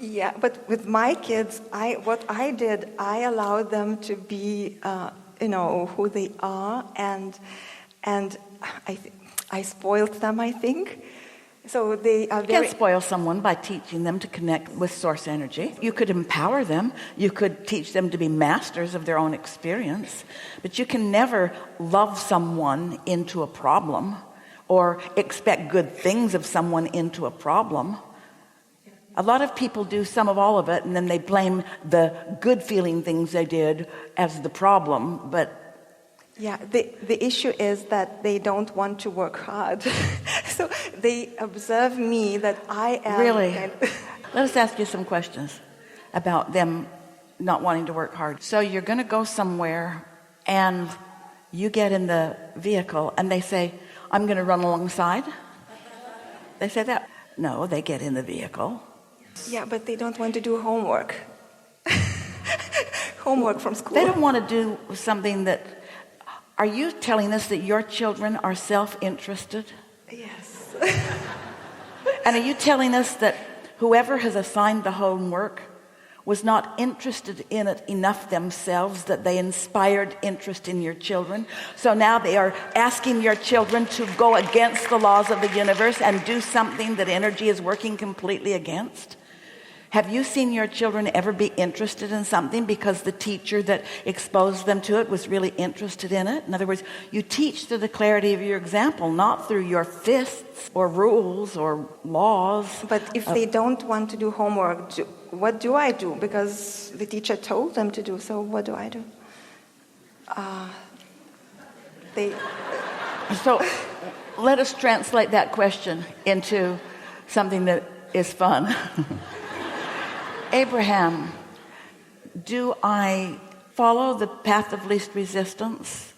Yeah, but with my kids, what I did, I allowed them to be, who they are, and I spoiled them, I think. So they are You can't spoil someone by teaching them to connect with source energy. You could empower them. You could teach them to be masters of their own experience. But you can never love someone into a problem or expect good things of someone into a problem. A lot of people do some of all of it, and then they blame the good feeling things they did as the problem. But yeah, the issue is that they don't want to work hard. So they observe me that I am... Really? Let us ask you some questions about them not wanting to work hard. So you're going to go somewhere, and you get in the vehicle, and they say, I'm going to run alongside. They say that. No, they get in the vehicle. Yeah, but they don't want to do homework. Homework from school. They don't want to do something that... Are you telling us that your children are self-interested? Yes. And are you telling us that whoever has assigned the homework was not interested in it enough themselves, that they inspired interest in your children? So now they are asking your children to go against the laws of the universe and do something that energy is working completely against? Have you seen your children ever be interested in something because the teacher that exposed them to it was really interested in it? In other words, you teach through the clarity of your example, not through your fists or rules or laws. But if they don't want to do homework, what do I do? Because the teacher told them to do, so what do I do? So let us translate that question into something that is fun. Abraham, do I follow the path of least resistance,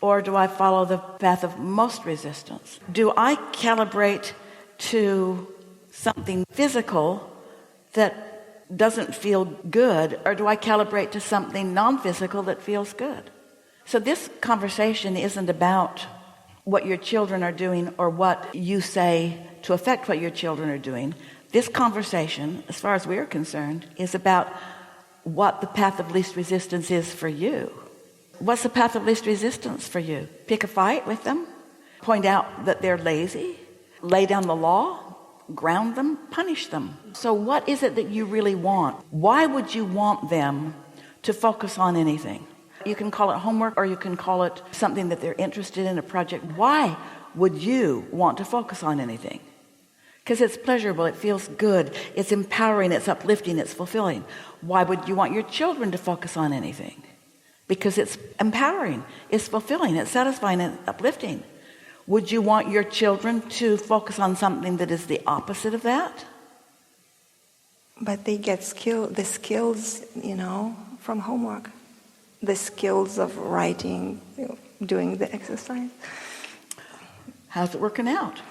or do I follow the path of most resistance? Do I calibrate to something physical that doesn't feel good, or do I calibrate to something non-physical that feels good? So this conversation isn't about what your children are doing or what you say to affect what your children are doing. This conversation, as far as we're concerned, is about what the path of least resistance is for you. What's the path of least resistance for you? Pick a fight with them? Point out that they're lazy? Lay down the law? Ground them? Punish them? So what is it that you really want? Why would you want them to focus on anything? You can call it homework, or you can call it something that they're interested in, a project. Why would you want to focus on anything? Because it's pleasurable, it feels good, it's empowering, it's uplifting, it's fulfilling. Why would you want your children to focus on anything? Because it's empowering, it's fulfilling, it's satisfying, and uplifting. Would you want your children to focus on something that is the opposite of that? But they get the skills, from homework. The skills of writing, doing the exercise. How's it working out?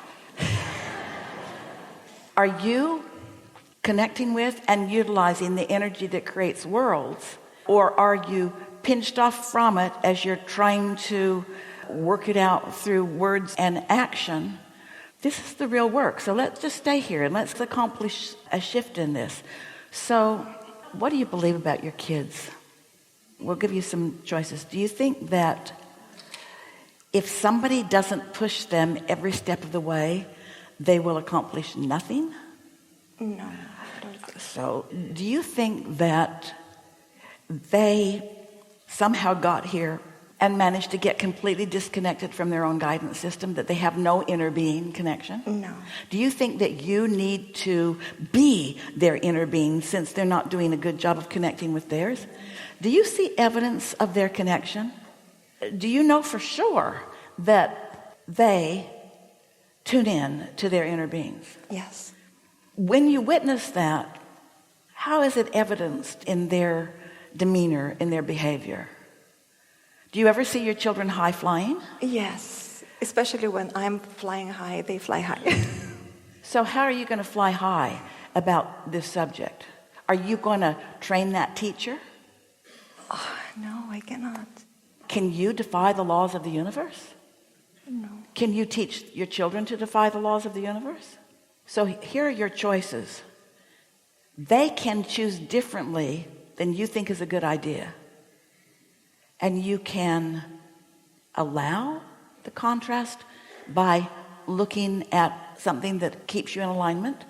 Are you connecting with and utilizing the energy that creates worlds, or are you pinched off from it as you're trying to work it out through words and action? This is the real work. So let's just stay here and let's accomplish a shift in this. So what do you believe about your kids? We'll give you some choices. Do you think that if somebody doesn't push them every step of the way, they will accomplish nothing? No, I don't think so. Do you think that they somehow got here and managed to get completely disconnected from their own guidance system, that they have no inner being connection? No. Do you think that you need to be their inner being since they're not doing a good job of connecting with theirs? Do you see evidence of their connection? Do you know for sure that they tune in to their inner beings? Yes. When you witness that, how is it evidenced in their demeanor, in their behavior? Do you ever see your children high flying? Yes, especially when I'm flying high, they fly high. So how are you going to fly high about this subject? Are you going to train that teacher? Oh, no, I cannot. Can you defy the laws of the universe? No. Can you teach your children to defy the laws of the universe? So here are your choices. they can choose differently than you think is a good idea. And you can allow the contrast by looking at something that keeps you in alignment,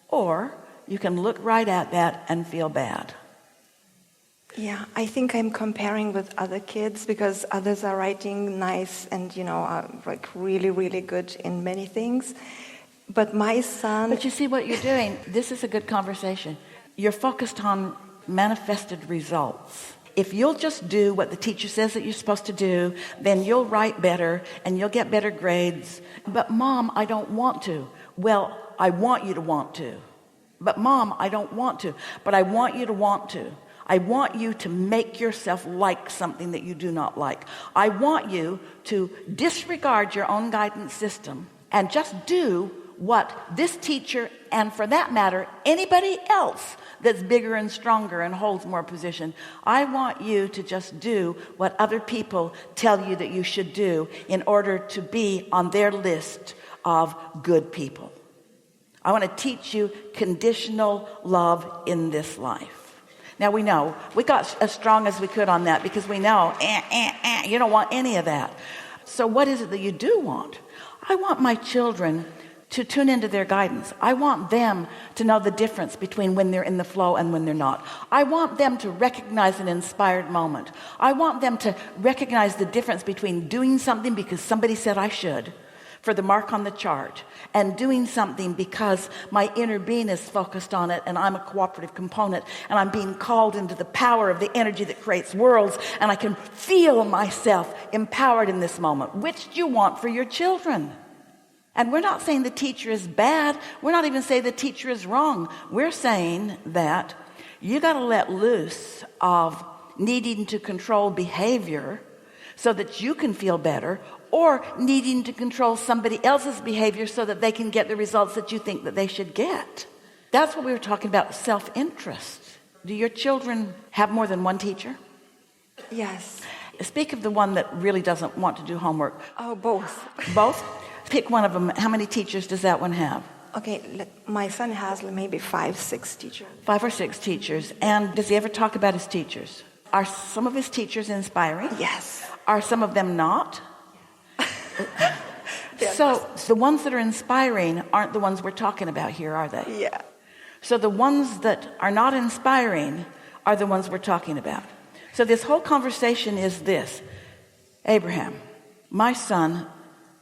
or you can look right at that and feel bad. Yeah, I think I'm comparing with other kids because others are writing nice and, are like really, really good in many things. But my son... But you see what you're doing? This is a good conversation. You're focused on manifested results. If you'll just do what the teacher says that you're supposed to do, then you'll write better and you'll get better grades. But Mom, I don't want to. Well, I want you to want to. But Mom, I don't want to. But I want you to want to. I want you to make yourself like something that you do not like. I want you to disregard your own guidance system and just do what this teacher, and for that matter, anybody else that's bigger and stronger and holds more position. I want you to just do what other people tell you that you should do in order to be on their list of good people. I want to teach you conditional love in this life. Now we know, we got as strong as we could on that because we know, you don't want any of that. So what is it that you do want? I want my children to tune into their guidance. I want them to know the difference between when they're in the flow and when they're not. I want them to recognize an inspired moment. I want them to recognize the difference between doing something because somebody said I should, for the mark on the chart, and doing something because my inner being is focused on it and I'm a cooperative component and I'm being called into the power of the energy that creates worlds and I can feel myself empowered in this moment. Which do you want for your children? And we're not saying the teacher is bad. We're not even saying the teacher is wrong. We're saying that you got to let loose of needing to control behavior so that you can feel better, or needing to control somebody else's behavior so that they can get the results that you think that they should get. That's what we were talking about, self-interest. Do your children have more than one teacher? Yes. Speak of the one that really doesn't want to do homework. Oh, both. Both? Pick one of them. How many teachers does that one have? Okay, my son has maybe 5, 6 teachers. 5 or 6 teachers. And does he ever talk about his teachers? Are some of his teachers inspiring? Yes. Are some of them not? So the ones that are inspiring aren't the ones we're talking about here, are they? Yeah. So the ones that are not inspiring are the ones we're talking about. So this whole conversation is this. Abraham, my son,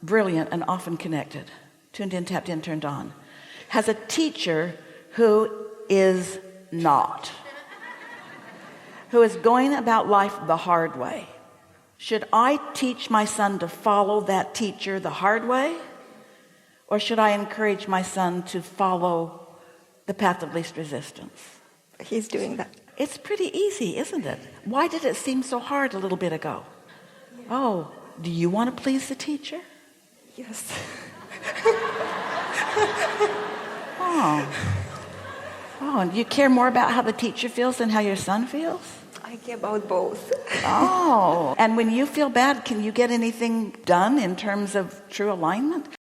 brilliant and often connected, tuned in, tapped in, turned on, has a teacher who is not, who is going about life the hard way. Should I teach my son to follow that teacher the hard way? Or should I encourage my son to follow the path of least resistance? He's doing that. It's pretty easy, isn't it? Why did it seem so hard a little bit ago? Oh, do you want to please the teacher? Yes. Oh, and you care more about how the teacher feels than how your son feels? I care about both. Oh, and when you feel bad, can you get anything done in terms of true alignment?